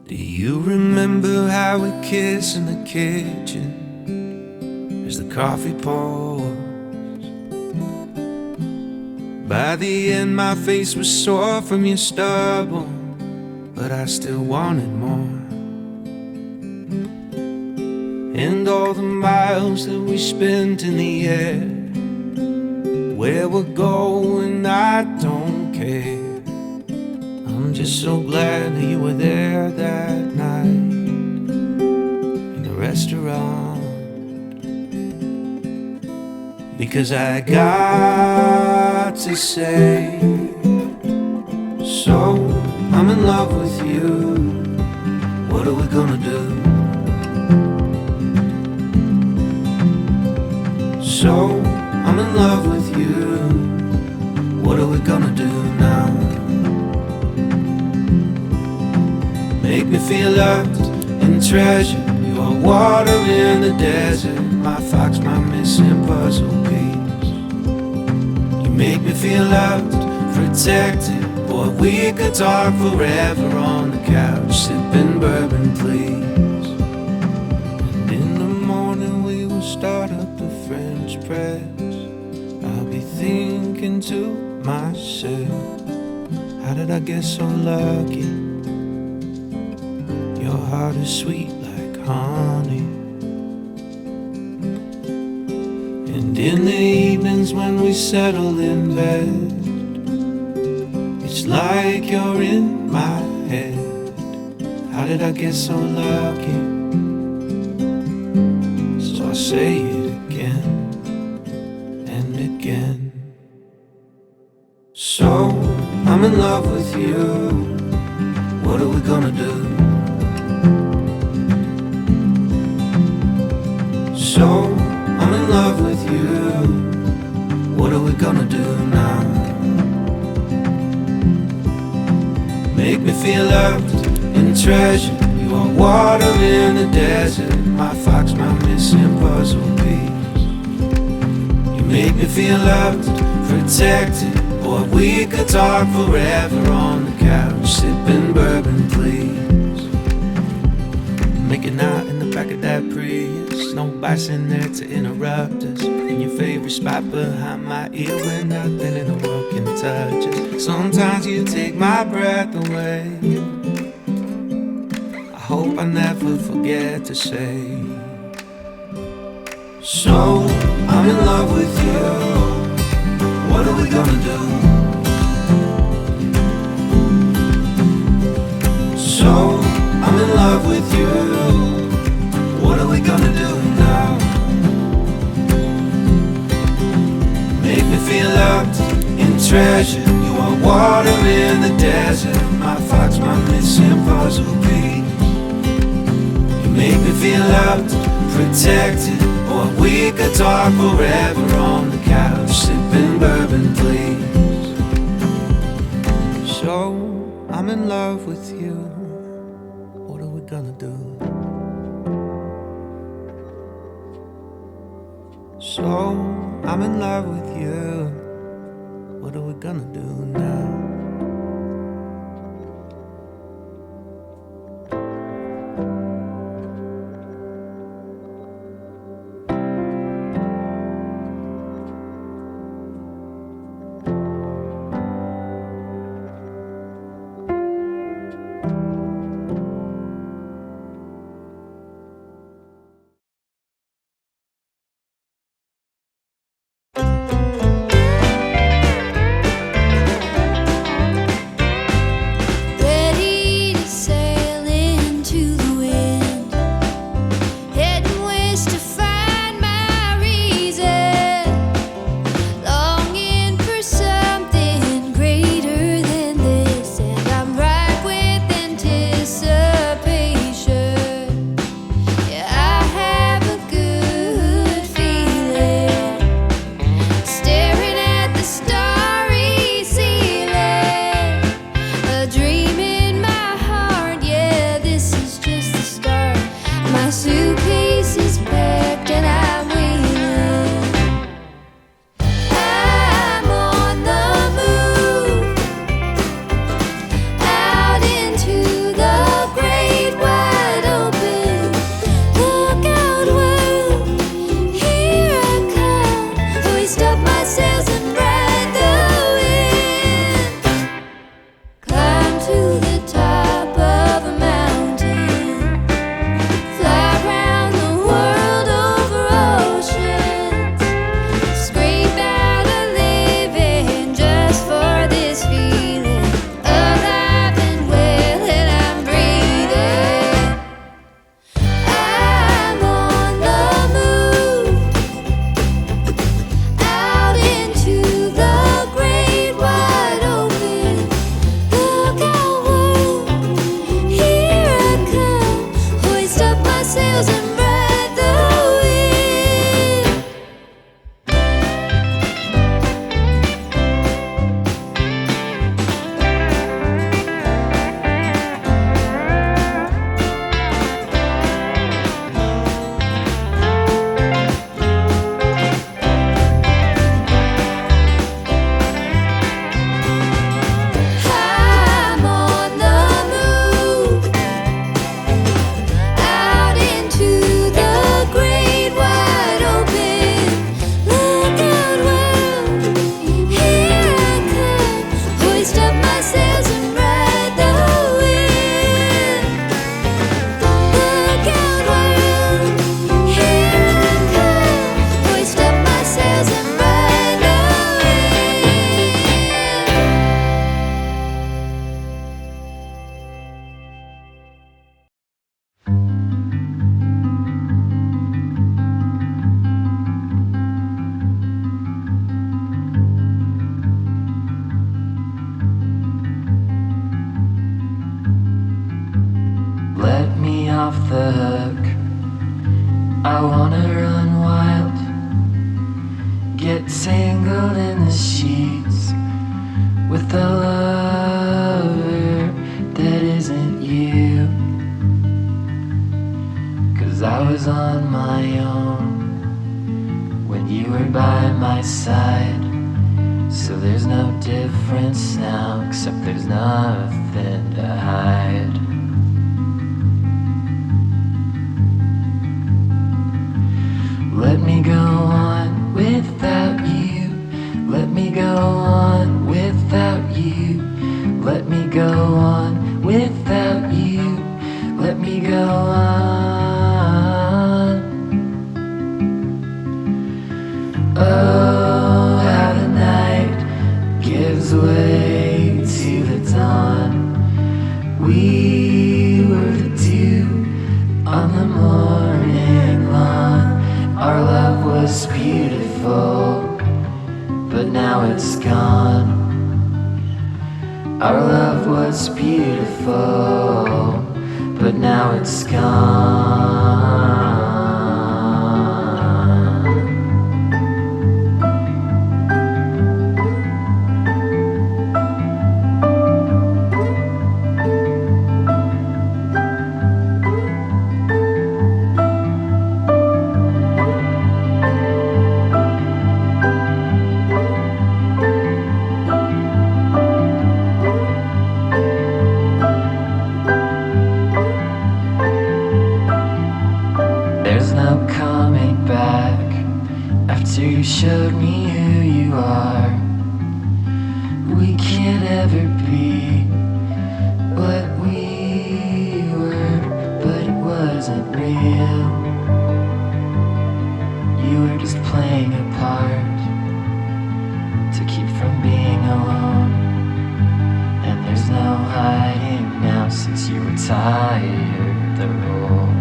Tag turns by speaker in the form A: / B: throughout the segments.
A: Do you remember how we kissed in the kitchen as the coffee pours? By the end my face was sore from your stubble, but I still wanted more. And all the miles that we spent in the air, where we're going I don't care. I'm just so glad that you were there that night in the restaurant, because I got to say, so I'm in love with you. What are we gonna do? So I'm in love with you. What are we gonna do now? Make me feel loved and treasured. You are water in the desert, my fox, my missing puzzle piece. You make me feel loved, protected. Boy, we could talk forever on the couch, sipping bourbon, please. And in the morning we will start up the French press. I'll be thinking to myself, how did I get so lucky? Your heart is sweet like honey. And in the evenings when we settle in bed, it's like you're in my head. How did I get so lucky? So I say it again and again. So I'm in love with you. What are we gonna do? So I'm in love with you. What are we gonna do now? Make me feel loved and treasured. You are water in the desert, my fox, my missing puzzle piece. You make me feel loved, protected. Boy, we could talk forever on the couch, sipping bourbon, please. Making out in the back of that Prius, no bites in there to interrupt us. In your favorite spot behind my ear where nothing in the world can touch us. Sometimes you take my breath away. I hope I never forget to say, so I'm in love with you. What are we gonna do? So I'm in love with you. What are we gonna do now? Make me feel loved and treasured. You are water in the desert, my fox, my missing puzzle piece. You make me feel loved, protected. Or we could talk forever on the couch, sipping bourbon, please. So I'm in love with you. What are we gonna do? So I'm in love with you. What are we gonna do now?
B: off the hook. I wanna run wild, get tangled in the sheets with a lover that isn't you. 'Cause I was on my own when you were by my side. So there's no difference now, except there's nothing to hide. Let me go on without you. Let me go on without you. Let me go on without you. Let me go on. Oh, how the night gives way to the dawn. We were the dew on the morning lawn. Our love was beautiful, but now it's gone. Our love was beautiful, but now it's gone. There's no coming back after you showed me who you are. We can't ever be what we were, but it wasn't real. You were just playing a part to keep from being alone. And there's no hiding now since you retired the role.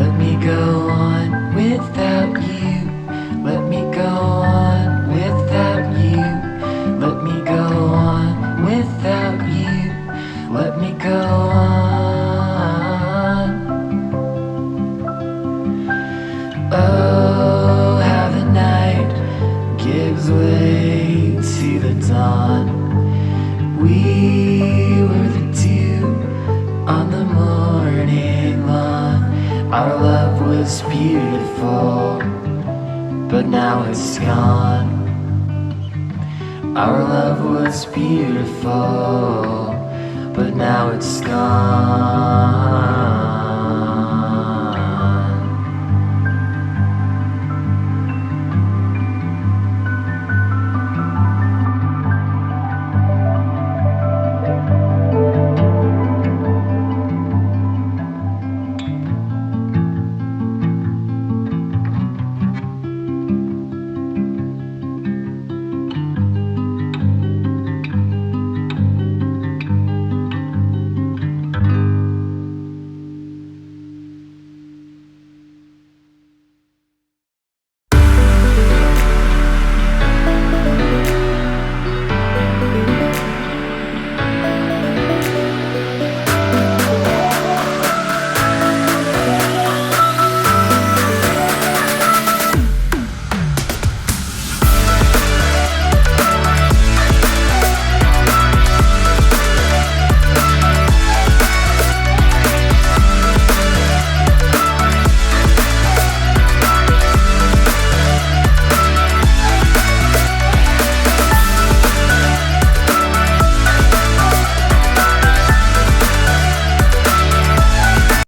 B: Let me go on without you. Let me go on without you. Let me go on without you. Let me go on. Oh, how the night gives way to the dawn. We were the dew on the morning lawn. Our love was beautiful, but now it's gone. Our love was beautiful, but now it's gone.